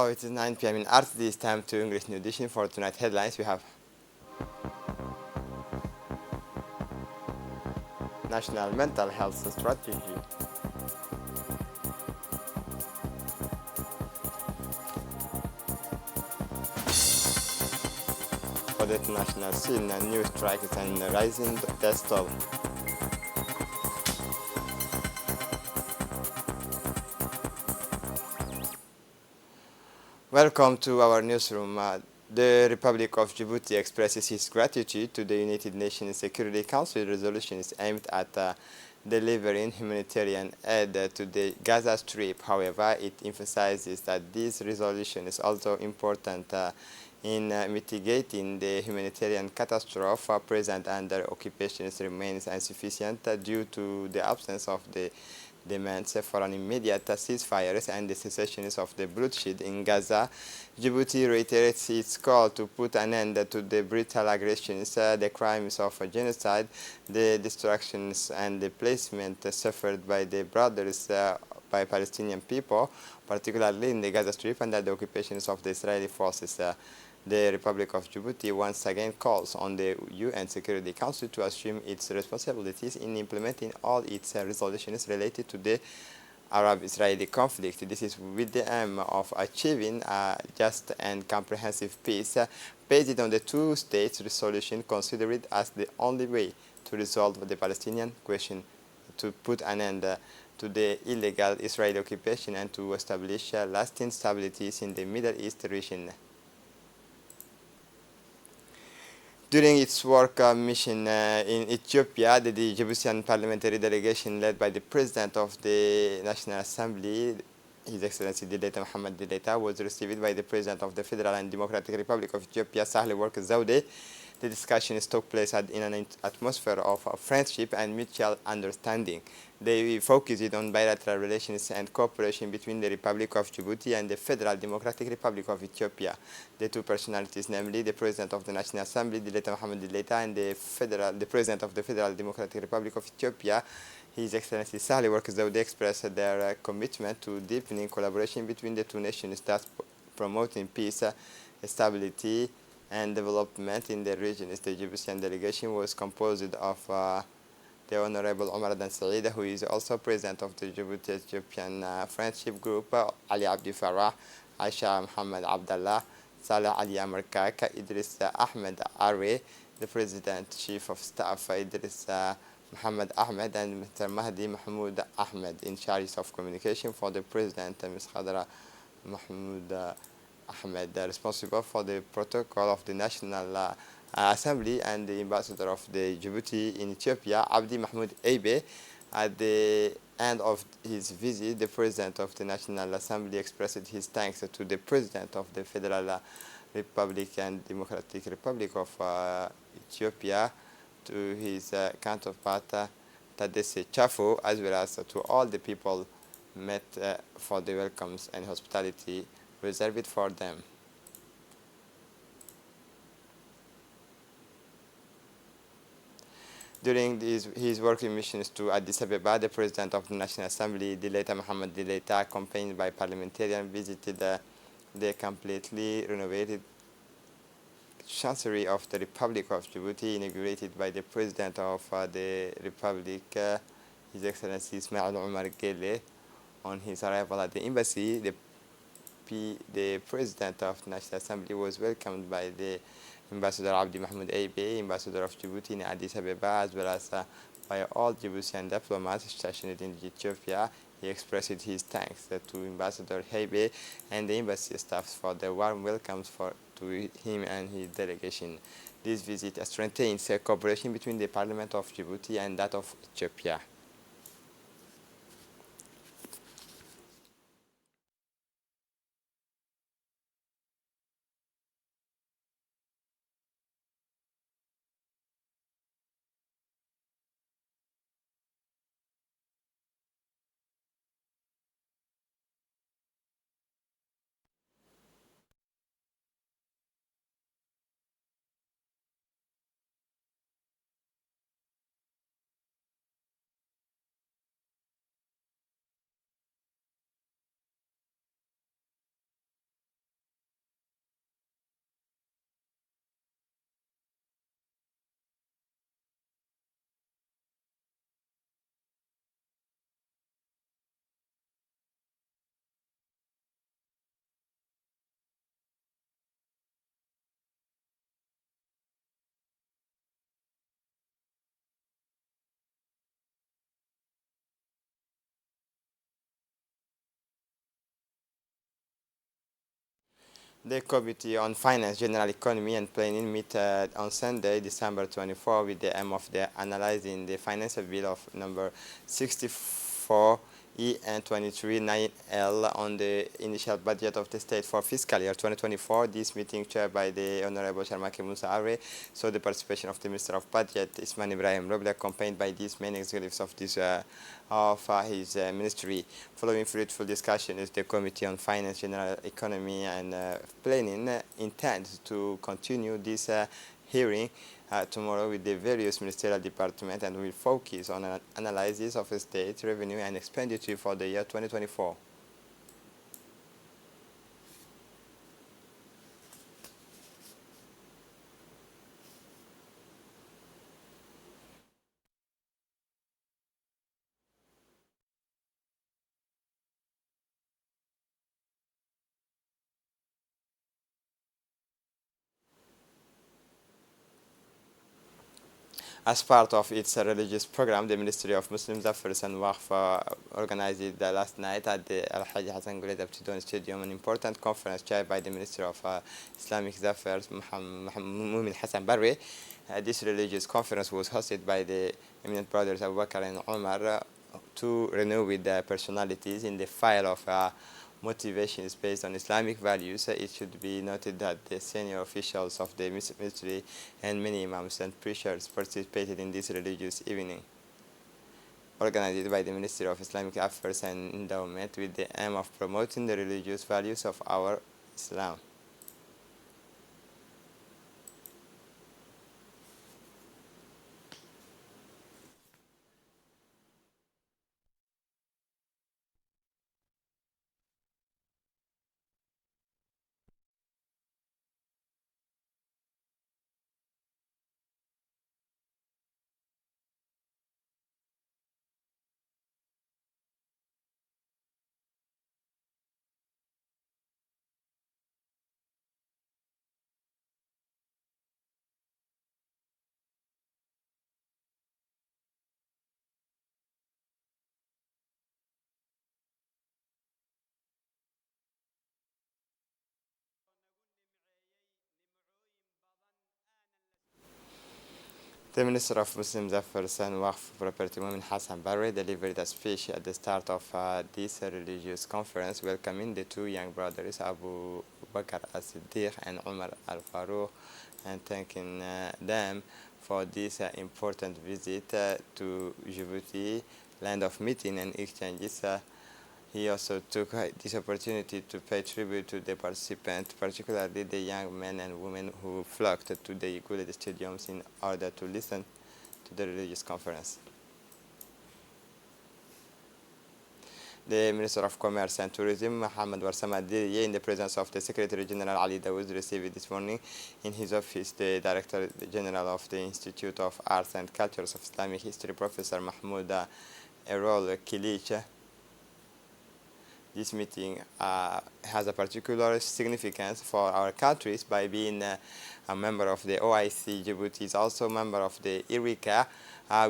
Hello, it is 9 p.m. in RTD. It's time to English New Edition. For tonight headlines, we have National Mental Health Strategy. For the international scene, new strikes and rising death toll. Welcome to our newsroom. The Republic of Djibouti expresses its gratitude to the United Nations Security Council resolutions aimed at delivering humanitarian aid to the Gaza Strip. However, it emphasizes that this resolution is also important in mitigating the humanitarian catastrophe present under occupation remains insufficient due to the absence of the demands for an immediate ceasefire and the cessation of the bloodshed in Gaza. Djibouti reiterates its call to put an end to the brutal aggressions, the crimes of genocide, the destructions and displacement suffered by the brothers by Palestinian people, particularly in the Gaza Strip under the occupations of the Israeli forces. The Republic of Djibouti once again calls on the UN Security Council to assume its responsibilities in implementing all its resolutions related to the Arab-Israeli conflict. This is with the aim of achieving a just and comprehensive peace based on the two states resolution considered as the only way to resolve the Palestinian question, to put an end to the illegal Israeli occupation and to establish lasting stability in the Middle East region. During its work mission in Ethiopia, the Djiboutian parliamentary delegation led by the President of the National Assembly, His Excellency Dileita Mohammed Dileita, was received by the President of the Federal and Democratic Republic of Ethiopia, Sahle Work Zaude. The discussions took place in an atmosphere of friendship and mutual understanding. They focused on bilateral relations and cooperation between the Republic of Djibouti and the Federal Democratic Republic of Ethiopia. The two personalities, namely the President of the National Assembly, Dileita Mohammed Dileita, and the President of the Federal Democratic Republic of Ethiopia, His Excellency Sahle Work Zaude, expressed their commitment to deepening collaboration between the two nations, thus promoting peace, stability, and development in the region. The Djiboutian delegation was composed of the Honorable Omar Adan Saida, who is also President of the Djibouti-Ethiopian Friendship Group, Ali Abdi Farah, Aisha Muhammad Abdallah, Saleh Ali Amarkak, Idris Ahmed Arwe, the President Chief of Staff Idris Muhammad Ahmed, and Mr. Mahdi Mahmoud Ahmed, in charge of communication for the President, Ms. Khadra Mahmoud Ahmed, responsible for the protocol of the National Assembly, and the Ambassador of the Djibouti in Ethiopia, Abdi Mahmoud Eibe. At the end of his visit, the President of the National Assembly expressed his thanks to the President of the Federal Republic and Democratic Republic of Ethiopia, to his counterpart Tadesse Chafo, as well as to all the people met for the welcomes and hospitality reserved for them. During his working missions to Addis Ababa, the President of the National Assembly, Dileita Mohammed Dileita, accompanied by parliamentarians, visited the completely renovated Chancery of the Republic of Djibouti, inaugurated by the President of the Republic, His Excellency Ismail Omar Gele. On his arrival at the embassy, the President of the National Assembly was welcomed by the Ambassador Abdi Mahmoud Eibe, Ambassador of Djibouti in Addis Ababa, as well as by all Djiboutian diplomats stationed in Ethiopia. He expressed his thanks to Ambassador Eibe and the embassy staff for the warm welcomes to him and his delegation. This visit strengthens cooperation between the Parliament of Djibouti and that of Ethiopia. The Committee on Finance, General Economy and Planning met on Sunday, December 24, with the aim of analyzing the financial bill of number 64 EN 23/9L on the initial budget of the state for fiscal year 2024. This meeting, chaired by the Honorable Sharmake Musa Arre, saw the participation of the Minister of Budget, Isman Ibrahim Roble, accompanied by these main executives of his ministry. Following fruitful discussions, the Committee on Finance, General Economy and Planning intends to continue this hearing tomorrow with the various ministerial departments and will focus on an analysis of state revenue and expenditure for the year 2024. As part of its religious program, the Ministry of Muslim Affairs and Waqf organized last night at the Al-Hajj Hassan Guled Abtidon Stadium an important conference chaired by the Minister of Islamic Affairs, Mumin Hassan Barre. This religious conference was hosted by the eminent brothers Abu Bakr and Omar, two renowned personalities in the file of motivations based on Islamic values. It should be noted that the senior officials of the ministry and many imams and preachers participated in this religious evening, organized by the Ministry of Islamic Affairs and Endowment with the aim of promoting the religious values of our Islam. The Minister of Muslim Affairs and Waqf Property, Mumin Hassan Barre, delivered a speech at the start of this religious conference, welcoming the two young brothers, Abu Bakr as-Siddiq and Umar al-Faruq, and thanking them for this important visit to Djibouti, land of meeting and exchanges. He also took this opportunity to pay tribute to the participants, particularly the young men and women who flocked to the Guled stadiums in order to listen to the religious conference. The Minister of Commerce and Tourism, Mohamed Warsama Diriye, in the presence of the Secretary General Ali Dawood, received this morning in his office the Director General of the Institute of Arts and Cultures of Islamic History, Professor Mahmoud Erol Kilich. This meeting has a particular significance for our countries by being a member of the OIC. Djibouti is also a member of the IRICA,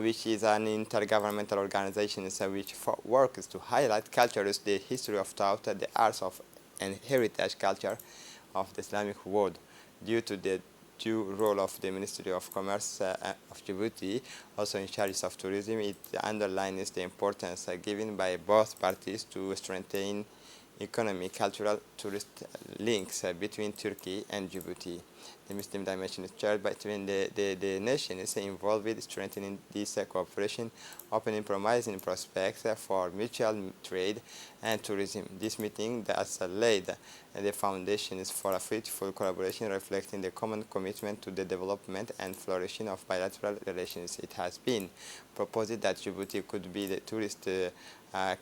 which is an intergovernmental organization which works to highlight cultures, the history of thought, the arts of and heritage culture of the Islamic world. Due to the due role of the Ministry of Commerce of Djibouti, also in charge of tourism, it underlines the importance given by both parties to strengthen economic, cultural, tourist links between Turkey and Djibouti. The Muslim dimension is shared between the nations involved with strengthening this cooperation, opening promising prospects for mutual trade and tourism. This meeting thus laid the foundations for a fruitful collaboration reflecting the common commitment to the development and flourishing of bilateral relations. It has been proposed that Djibouti could be the tourist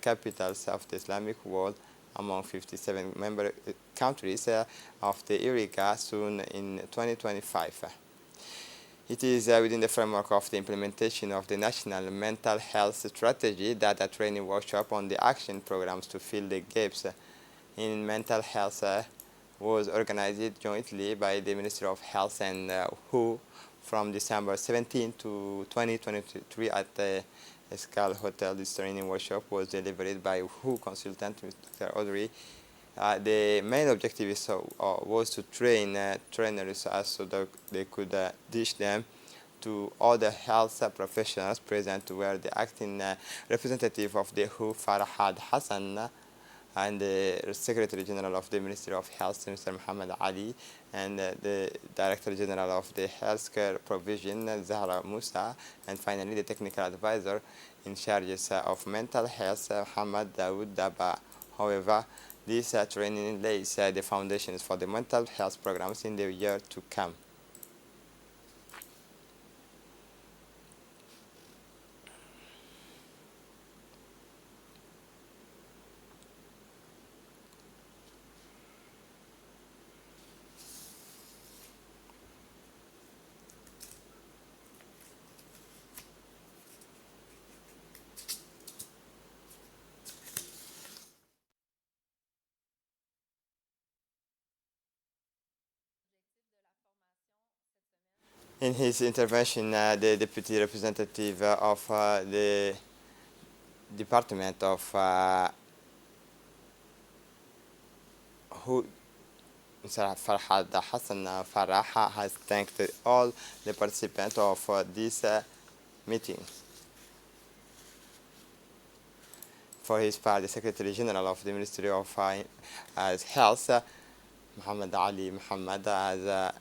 capitals of the Islamic world among 57 member countries of the IRICA soon in 2025. It is within the framework of the implementation of the National Mental Health Strategy that a training workshop on the action programs to fill the gaps in mental health was organized jointly by the Ministry of Health and WHO from December 17 to 2023 at the Escal Hotel. This training workshop was delivered by WHO consultant Dr. Audrey The main objective was to train trainers so that they could teach them to all the health professionals present, were the acting representative of the WHO, Farhad Hassan, and the Secretary General of the Ministry of Health, Mr. Muhammad Ali, and the Director General of the Healthcare Provision, Zahra Musa, and finally the Technical Advisor in charges of mental health, Muhammad Dawood Daba. However, this training lays the foundations for the mental health programs in the year to come. In his intervention, the deputy representative of the Department of who Mr. Farhad Hassan Farah has thanked all the participants of this meeting. For his part, the Secretary General of the Ministry of Health, Muhammad Ali Muhammad, has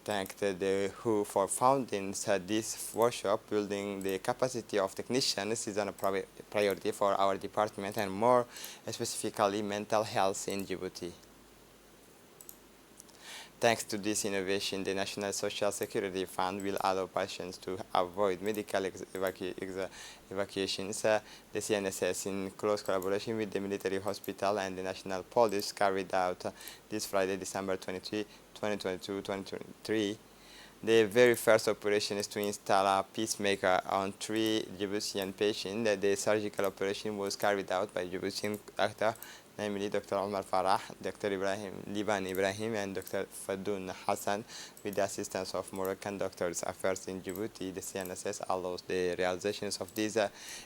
thanked the WHO for founding this workshop. Building the capacity of technicians is a priority for our department, and more specifically mental health in Djibouti. Thanks to this innovation, the National Social Security Fund will allow patients to avoid medical evacuations. The CNSS, in close collaboration with the military hospital and the National Police, carried out this Friday, December 23, 2022-2023. The very first operation is to install a pacemaker on 3 Djiboutian patients. The surgical operation was carried out by Djiboutian doctor, namely Dr. Omar Farah, Dr. Liban Ibrahim, and Dr. Fadoun Hassan, with the assistance of Moroccan Doctors Affairs in Djibouti. The CNSS allows the realizations of this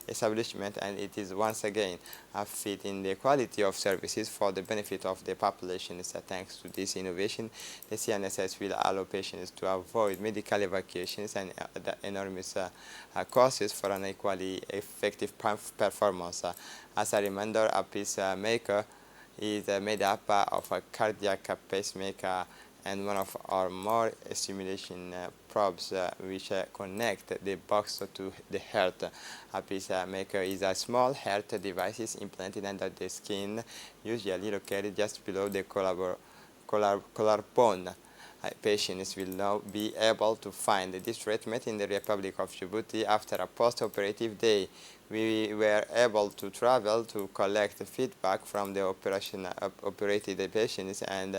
establishment, and it is once again a feat in the quality of services for the benefit of the population. Thanks to this innovation, the CNSS will allow patients to avoid medical evacuations and the enormous costs for an equally effective performance. As a reminder, a pacemaker is made up of a cardiac pacemaker and one of our more stimulation probes which connect the box to the heart. A pacemaker is a small heart device implanted under the skin, usually located just below the collarbone. Patients will now be able to find this treatment in the Republic of Djibouti after a post-operative day. We were able to travel to collect feedback from the operated patients and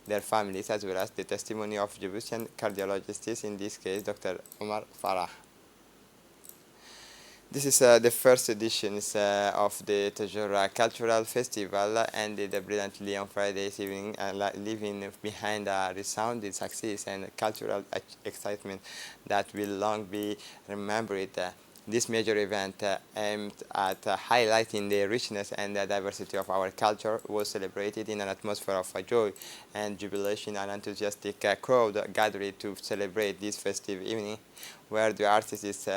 their families, as well as the testimony of Djiboutian cardiologists, in this case Dr. Omar Farah. This is the first edition of the Tajura Cultural Festival, ended brilliantly on Friday evening, leaving behind a resounding success and cultural excitement that will long be remembered. This major event, aimed at highlighting the richness and the diversity of our culture, was celebrated in an atmosphere of joy and jubilation. An enthusiastic crowd gathered to celebrate this festive evening, where the artists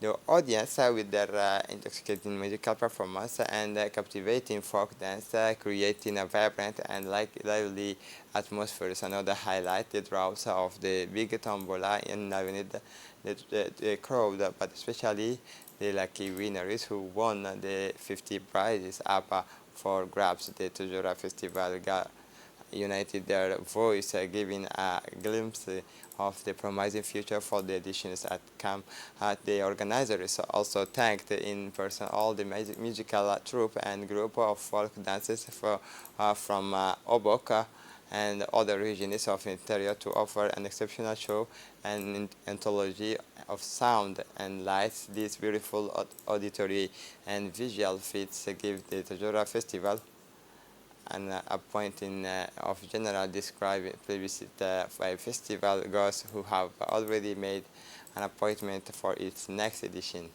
the audience with their intoxicating musical performance and captivating folk dance, creating a vibrant and lively atmosphere. Is another highlight, the draws of the big tombola enlivened the crowd, but especially the lucky winners who won the 50 prizes up for grabs. The Tajura Festival united their voice, giving a glimpse of the promising future for the editions at camp. The organizers also thanked in person all the musical troupe and group of folk dancers from Obok and other regions of interior to offer an exceptional show and anthology of sound and lights. These beautiful auditory and visual feats give the Tajura Festival and a point of general describe visit by festival goers who have already made an appointment for its next edition.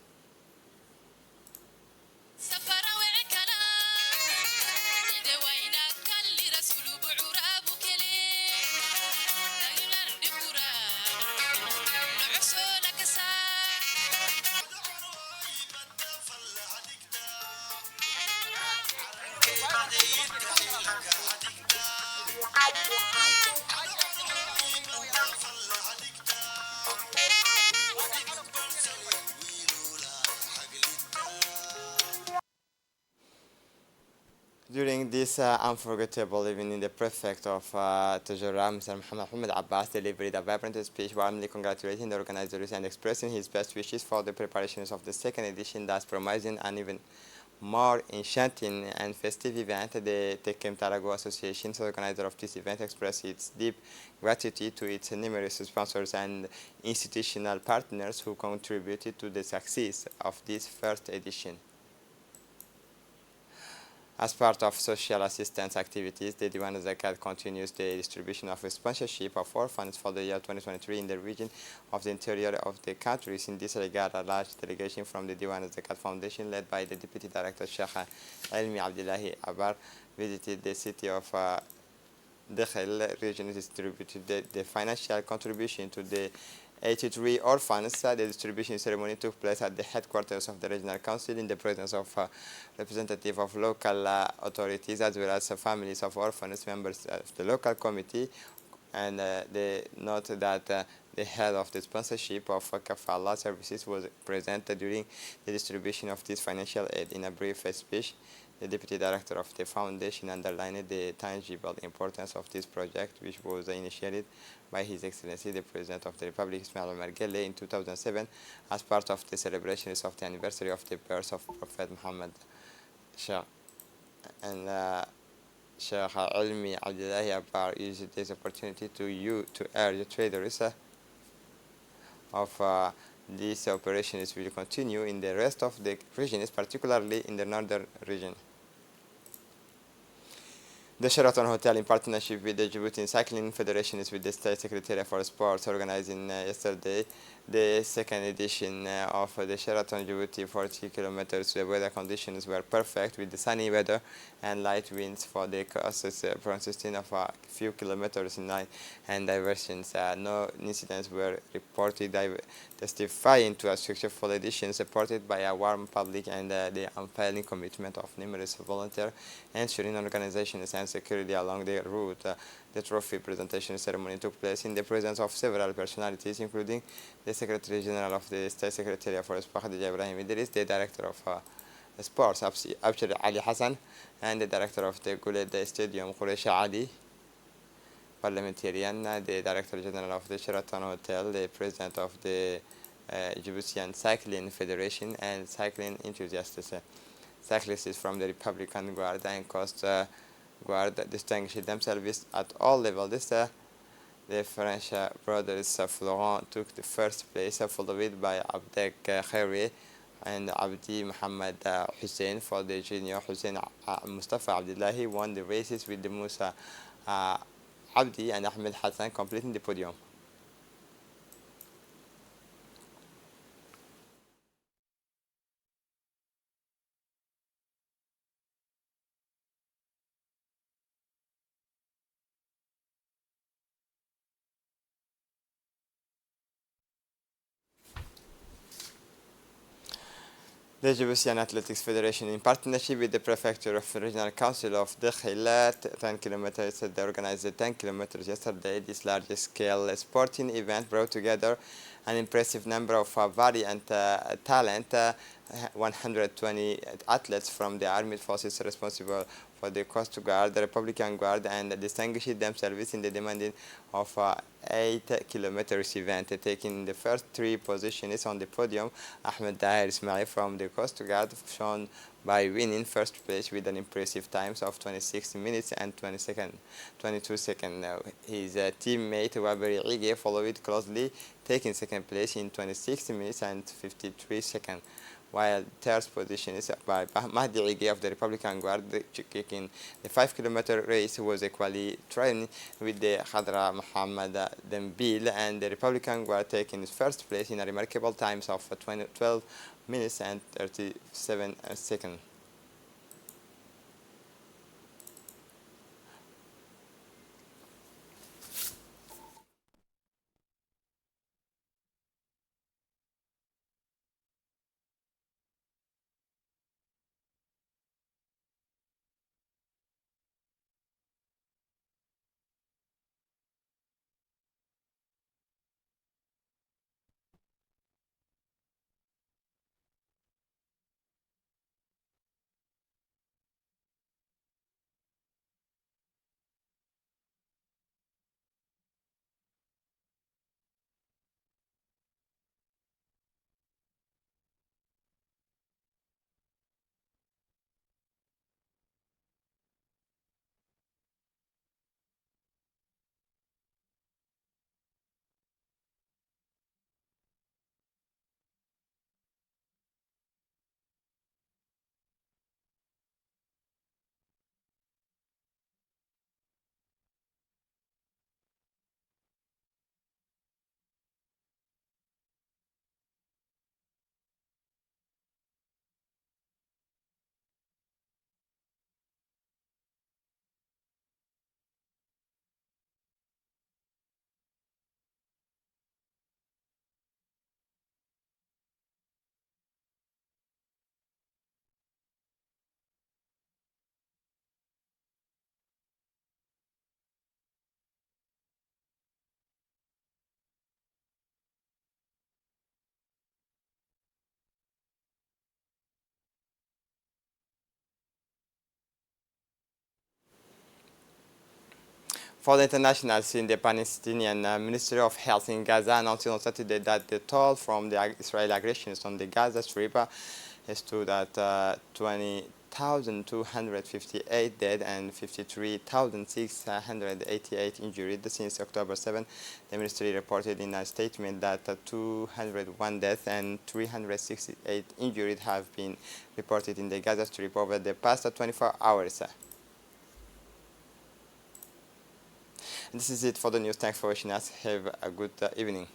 During this unforgettable evening, the prefect of Tajura, Mr. Muhammad Abbas, delivered a vibrant speech warmly congratulating the organizers and expressing his best wishes for the preparations of the second edition, thus promising an even more enchanting and festive event. The Tekem Tarago Association, the organizer of this event, expressed its deep gratitude to its numerous sponsors and institutional partners who contributed to the success of this first edition. As part of social assistance activities, the Diwan Zakat continues the distribution of a sponsorship of orphans for the year 2023 in the region of the interior of the countries. In this regard, a large delegation from the Diwan Zakat Foundation, led by the Deputy Director Sheikh Elmi Abdullahi Abar, visited the city of Dakhel region, distributed the financial contribution to the 83 orphans. The distribution ceremony took place at the headquarters of the Regional Council in the presence of representatives of local authorities as well as families of orphans, members of the local committee. And they note that the head of the sponsorship of Kafala services was present during the distribution of this financial aid. In a brief speech, the Deputy Director of the Foundation underlined the tangible importance of this project, which was initiated by His Excellency the President of the Republic, Ismail Omar Guelleh, in 2007 as part of the celebrations of the anniversary of the birth of Prophet Muhammad. And Sheikh Elmi Abdullahi Abbar used this opportunity to urge traders of these operations will continue in the rest of the regions, particularly in the northern region. The Sheraton Hotel, in partnership with the Djibouti Cycling Federation, is with the State Secretariat for Sports, organizing yesterday the second edition of the Sheraton Djibouti 40 kilometers. The weather conditions were perfect with the sunny weather and light winds for the course, consisting of a few kilometers in line and diversions. No incidents were reported, testifying to a successful edition supported by a warm public and the unfailing commitment of numerous volunteers, ensuring organization and security along the route. The trophy presentation ceremony took place in the presence of several personalities, including the Secretary General of the State Secretariat for Sport, Khadija Ibrahim Idris, the Director of Sports, Abshir Ali Hassan, and the Director of the Guled Stadium, Quresh Ali, parliamentarian, the Director General of the Sheraton Hotel, the President of the Djiboutian Cycling Federation, and cycling enthusiasts. Cyclists from the Republican Guard and Coast Guard distinguished themselves at all levels. The French brothers Florent took the first place, followed by Abdek Khairi and Abdi Muhammad Hussein. For the junior, Hussein Mustafa Abdullahi won the races with the Musa Abdi and Ahmed Hassan completing the podium. The Djiboutian Athletics Federation, in partnership with the Prefecture of the Regional Council of Dakhel, 10 kilometers, they organized the 10 kilometers yesterday. This large-scale sporting event brought together an impressive number of variant talent, 120 athletes from the armed forces responsible for the Coast Guard, the Republican Guard, and distinguished themselves in the demanding of 8 kilometers event, taking the first 3 positions on the podium. Ahmed Daher Ismail from the Coast Guard shone by winning first place with an impressive times of 26 minutes and 22 seconds. His teammate Waberi Ige followed closely, taking second place in 26 minutes and 53 seconds, while third position is by Mahdi Ige of the Republican Guard. Kicking the 5 kilometer race was equally trained with the Khadra Muhammad Dembil, and the Republican Guard taking first place in a remarkable times of 12 minutes and 37 seconds. For the international scene, the Palestinian Ministry of Health in Gaza announced on Saturday that the toll from the Israeli aggressions on the Gaza Strip stood at 20,258 dead and 53,688 injured since October 7. The ministry reported in a statement that 201 deaths and 368 injured have been reported in the Gaza Strip over the past 24 hours. This is it for the news. Thanks for watching us. Have a good evening.